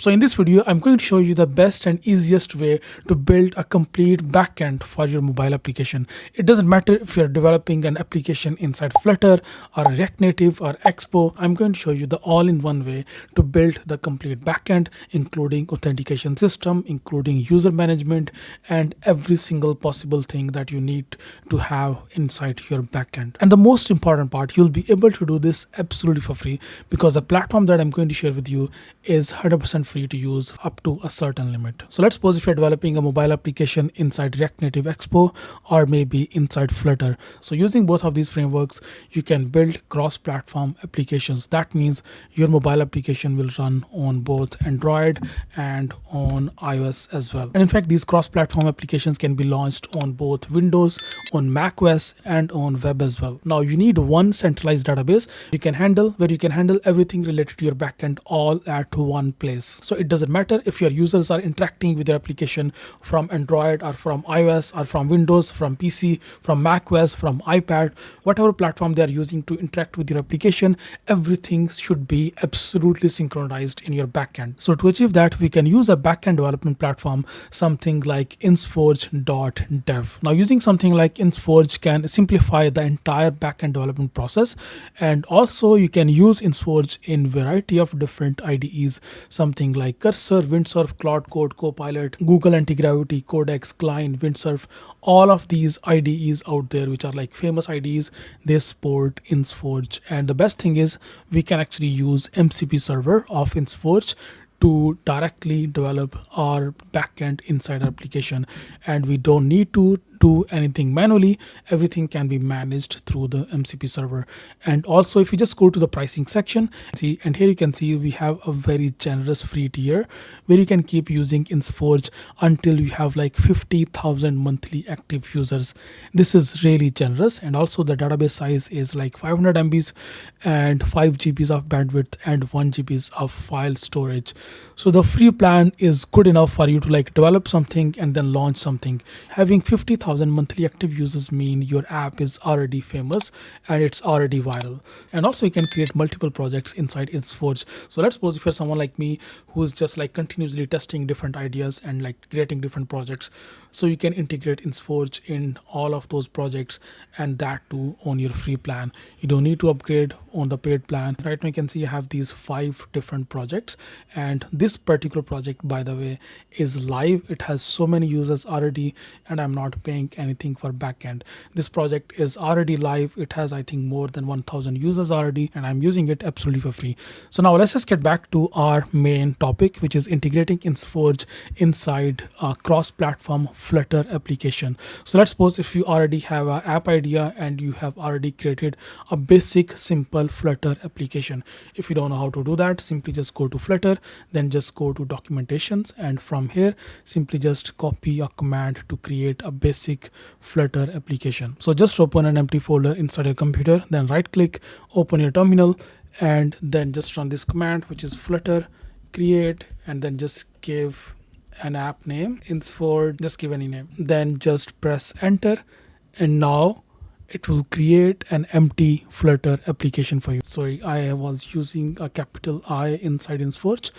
So in this video, I'm going to show you the best and easiest way to build a complete backend for your mobile application. It doesn't matter if you're developing an application inside Flutter or React Native or Expo. I'm going to show you the all-in-one way to build the complete backend, including authentication system, including user management, and every single possible thing that you need to have inside your backend. And the most important part, you'll be able to do this absolutely for free because the platform that I'm going to share with you is 100% free to use up to a certain limit. So let's suppose if you're developing a mobile application inside React Native Expo or maybe inside Flutter. So using both of these frameworks, you can build cross-platform applications. That means your mobile application will run on both Android and on iOS as well. And in fact, these cross-platform applications can be launched on both Windows, on macOS, and on web as well. Now you need one centralized database you can handle where you can handle everything related to your backend all at one place. So it doesn't matter if your users are interacting with your application from Android or from iOS or from Windows, from PC, from macOS, from iPad, whatever platform they are using to interact with your application, everything should be absolutely synchronized in your backend. So to achieve that, we can use a backend development platform, something like insforge.dev. Now using something like insforge can simplify the entire backend development process, and also you can use insforge in variety of different IDEs, something like Cursor, Windsurf, Cloud Code, Copilot, Google Anti-Gravity, Codex, Client, Windsurf. All of these IDEs out there, which are like famous IDEs, they support insforge. And the best thing is we can actually use MCP server of insforge to directly develop our backend inside our application, and we don't need to do anything manually. Everything can be managed through the MCP server. And also if you just go to the pricing section, see, and here you can see we have a very generous free tier where you can keep using insforge until you have like 50,000 monthly active users. This is really generous, and also the database size is like 500 MBs and 5 GBs of bandwidth and 1 GBs of file storage. So the free plan is good enough for you to like develop something and then launch something. Having 50,000 monthly active users mean your app is already famous and it's already viral. And also you can create multiple projects inside insforge. So let's suppose if you're someone like me who's just like continuously testing different ideas and like creating different projects, so you can integrate insforge in all of those projects, and that too on your free plan. You don't need to upgrade on the paid plan. Right now you can see I have these 5 different projects, and this particular project, by the way, is live. It has so many users already, and I'm not paying anything for backend. This project is already live. It has, I think, more than 1,000 users already, and I'm using it absolutely for free. So now let's just get back to our main topic, which is integrating insforge inside a cross-platform Flutter application. So let's suppose if you already have an app idea and you have already created a basic simple Flutter application. If you don't know how to do that, simply just go to Flutter, then just go to documentations, and from here simply just copy a command to create a basic Flutter application. So just open an empty folder inside your computer, then right click, open your terminal, and then just run this command, which is flutter create, and then just give an app name, insforge, just give any name, then just press enter, and now it will create an empty Flutter application for you. Sorry, I was using a capital I inside insforge.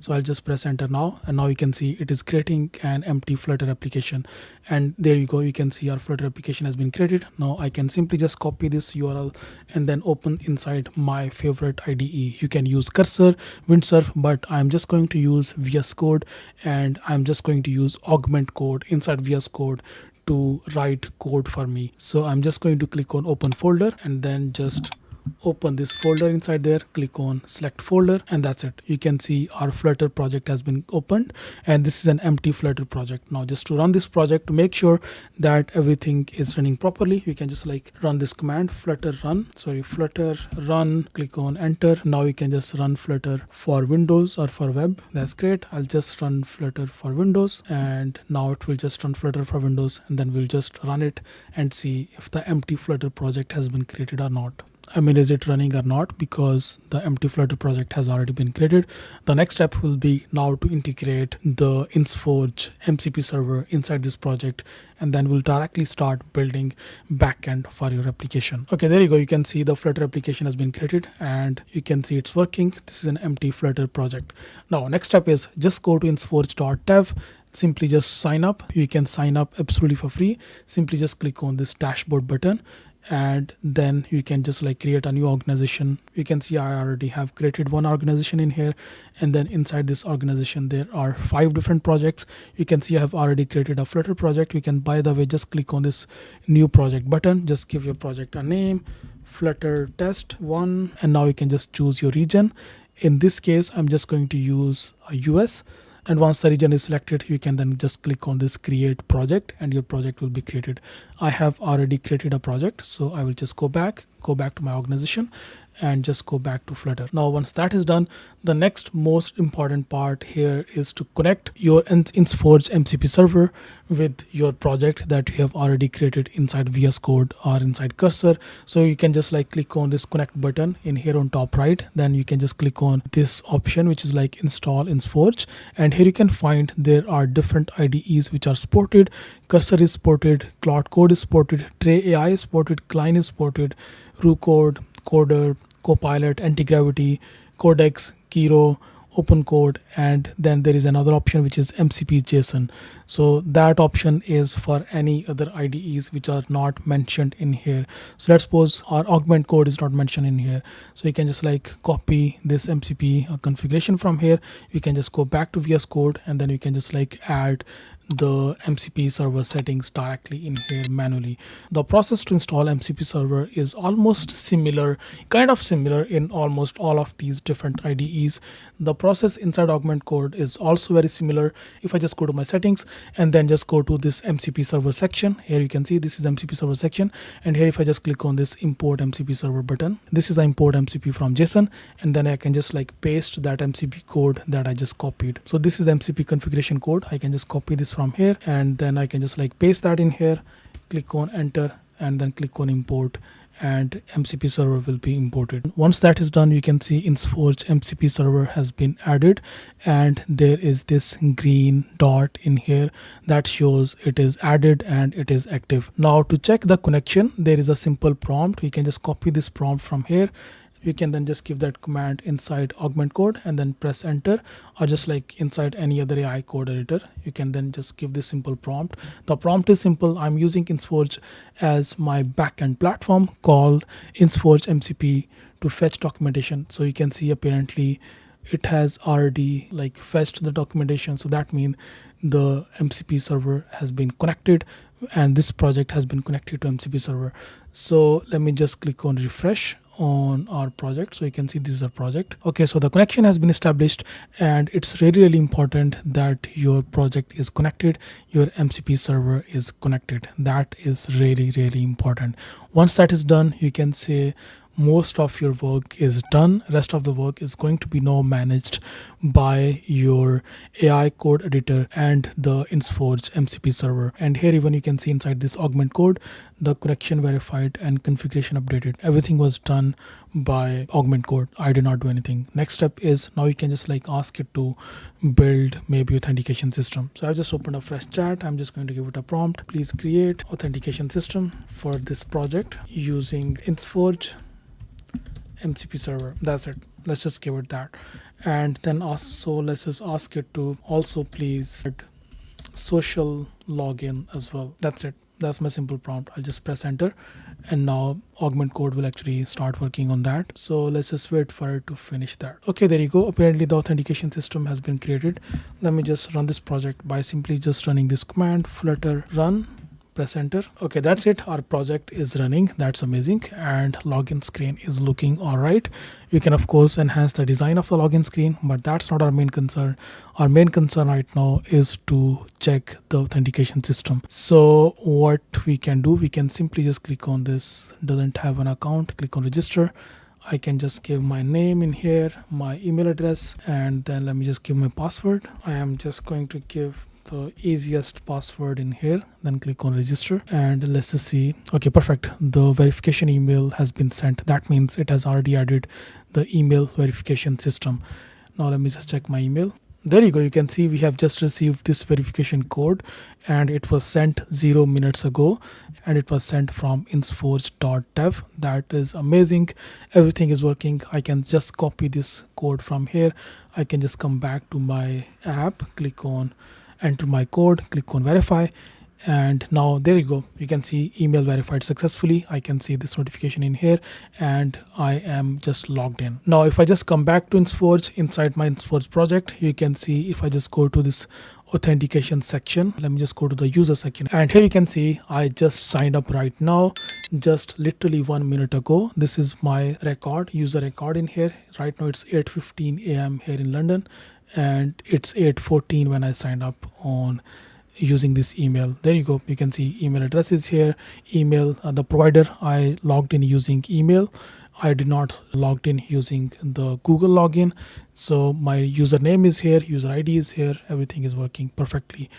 So I'll just press enter now, and now you can see it is creating an empty Flutter application. And there you go, you can see our Flutter application has been created. Now I can simply just copy this URL and then open inside my favorite IDE. You can use Cursor, Windsurf, but I'm just going to use VS Code, and I'm just going to use Augment Code inside VS Code to write code for me. So I'm just going to click on open folder, and then just open this folder inside there, click on select folder, and that's it. You can see our Flutter project has been opened, and this is an empty Flutter project. Now just to run this project, to make sure that everything is running properly, you can just like run this command, flutter run, click on enter. Now you can just run Flutter for Windows or for web. That's great. I'll just run Flutter for Windows, and now it will just run Flutter for Windows, and then we'll just run it and see if the empty Flutter project has been created or not. I mean, is it running or not, because the empty Flutter project has already been created. The next step will be now to integrate the insforge MCP server inside this project, and then we'll directly start building backend for your application. Okay, there you go. You can see the Flutter application has been created and you can see it's working. This is an empty Flutter project. Now next step is just go to insforge.dev. Simply just sign up. You can sign up absolutely for free. Simply just click on this dashboard button, and then you can just like create a new organization. You can see I already have created one organization in here, and then inside this organization there are 5 different projects. You can see I have already created a Flutter project. You can, by the way, just click on this new project button, just give your project a name, Flutter test 1, and now you can just choose your region. In this case I'm just going to use a US, and once the region is selected, you can then just click on this create project and your project will be created. I have already created a project, so I will just go back to my organization and just go back to Flutter. Now once that is done, the next most important part here is to connect your InsForge MCP server with your project that you have already created inside VS Code or inside Cursor. So you can just like click on this connect button in here on top right, then you can just click on this option which is like install InsForge, and here you can find there are different IDEs which are supported. Cursor is supported, Cloud Code is supported, Tray AI is supported, Klein is supported, RuCode, Coder, Copilot, Anti-Gravity, Codex, Kiro, OpenCode, and then there is another option which is MCP JSON. So that option is for any other IDEs which are not mentioned in here. So let's suppose our augment code is not mentioned in here. So you can just like copy this MCP configuration from here. You can just go back to VS Code and then you can just like add the MCP server settings directly in here manually. The process to install MCP server is almost similar, kind of similar in almost all of these different IDEs. The process inside augment code is also very similar. If I just go to my settings and then just go to this MCP server section, here you can see this is MCP server section, and here if I just click on this import MCP server button, this is the import MCP from JSON, and then I can just like paste that MCP code that I just copied. So this is the MCP configuration code. I can just copy this from here and then I can just like paste that in here, click on enter, and then click on import, and MCP server will be imported. Once that is done, you can see InsForge MCP server has been added, and there is this green dot in here that shows it is added and it is active. Now to check the connection, there is a simple prompt. You can just copy this prompt from here. You can then just give that command inside augment code and then press enter, or just like inside any other AI code editor, you can then just give this simple prompt. The prompt is simple. I'm using InsForge as my backend platform called InsForge MCP to fetch documentation. So you can see apparently it has already like fetched the documentation. So that means the MCP server has been connected and this project has been connected to MCP server. So let me just click on refresh on our project, so you can see this is our project. Okay, so the connection has been established, and it's really important that your project is connected, your MCP server is connected. That is really important. Once that is done, you can say most of your work is done. Rest of the work is going to be now managed by your AI code editor and the InsForge MCP server. And here even you can see inside this augment code, the connection verified and configuration updated. Everything was done by augment code. I did not do anything. Next step is now you can just like ask it to build maybe authentication system. So I've just opened a fresh chat. I'm just going to give it a prompt. Please create authentication system for this project using InsForge MCP server. That's it. Let's just give it that, and then also let's just ask it to also please add social login as well. That's it. That's my simple prompt. I'll just press enter, and now augment code will actually start working on that. So let's just wait for it to finish that. Okay, there you go. Apparently the authentication system has been created. Let me just run this project by simply just running this command flutter run. Press enter. Okay, that's it. Our project is running. That's amazing. And login screen is looking all right. You can of course enhance the design of the login screen, but that's not our main concern. Our main concern right now is to check the authentication system. So what we can do, we can simply just click on this doesn't have an account, click on register. I can just give my name in here, my email address, and then let me just give my password. I am just going to give the easiest password in here, then click on register, and let's just see. Okay, perfect. The verification email has been sent. That means it has already added the email verification system. Now let me just check my email. There you go. You can see we have just received this verification code, and it was sent 0 minutes ago, and it was sent from insforge.dev. That is amazing. Everything is working. I can just copy this code from here. I can just come back to my app, click on enter my code, click on verify, and now there you go. You can see email verified successfully. I can see this notification in here, and I am just logged in. Now if I just come back to InSforge, inside my InSforge project, you can see if I just go to this authentication section, let me just go to the user section, and here you can see I just signed up right now, just literally 1 minute ago. This is my record, user record in here. Right now it's 8:15 a.m. here in London, and it's 8:14 when I signed up on using this email. There you go. You can see email address is here, email, the provider. I logged in using email. I did not logged in using the Google login. So my username is here, user ID is here, everything is working perfectly.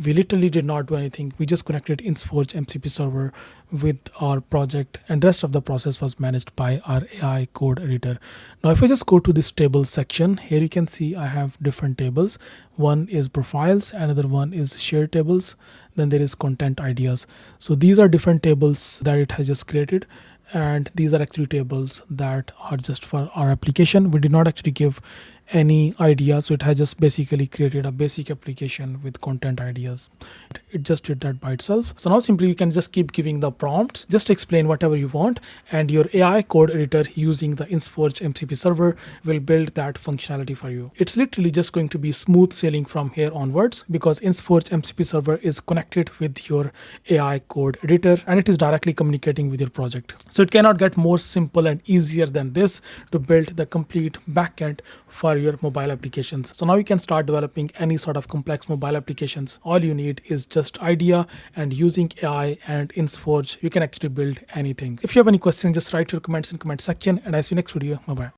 We literally did not do anything. We just connected InSforge MCP server with our project, and rest of the process was managed by our AI code editor. Now if I just go to this table section, here you can see I have different tables. One is profiles, another one is shared tables, then there is content ideas. So these are different tables that it has just created, and these are actually tables that are just for our application. We did not actually give any idea, so it has just basically created a basic application with content ideas. It just did that by itself. So now simply you can just keep giving the prompts, just explain whatever you want, and your AI code editor using the InSforge MCP server will build that functionality for you. It's literally just going to be smooth sailing from here onwards, because InSforge MCP server is connected with your AI code editor, and it is directly communicating with your project. So it cannot get more simple and easier than this to build the complete backend for your mobile applications. So now you can start developing any sort of complex mobile applications. All you need is just idea, and using AI and InSforge, you can actually build anything. If you have any questions, just write your comments in comment section, and I see you next video. Bye bye.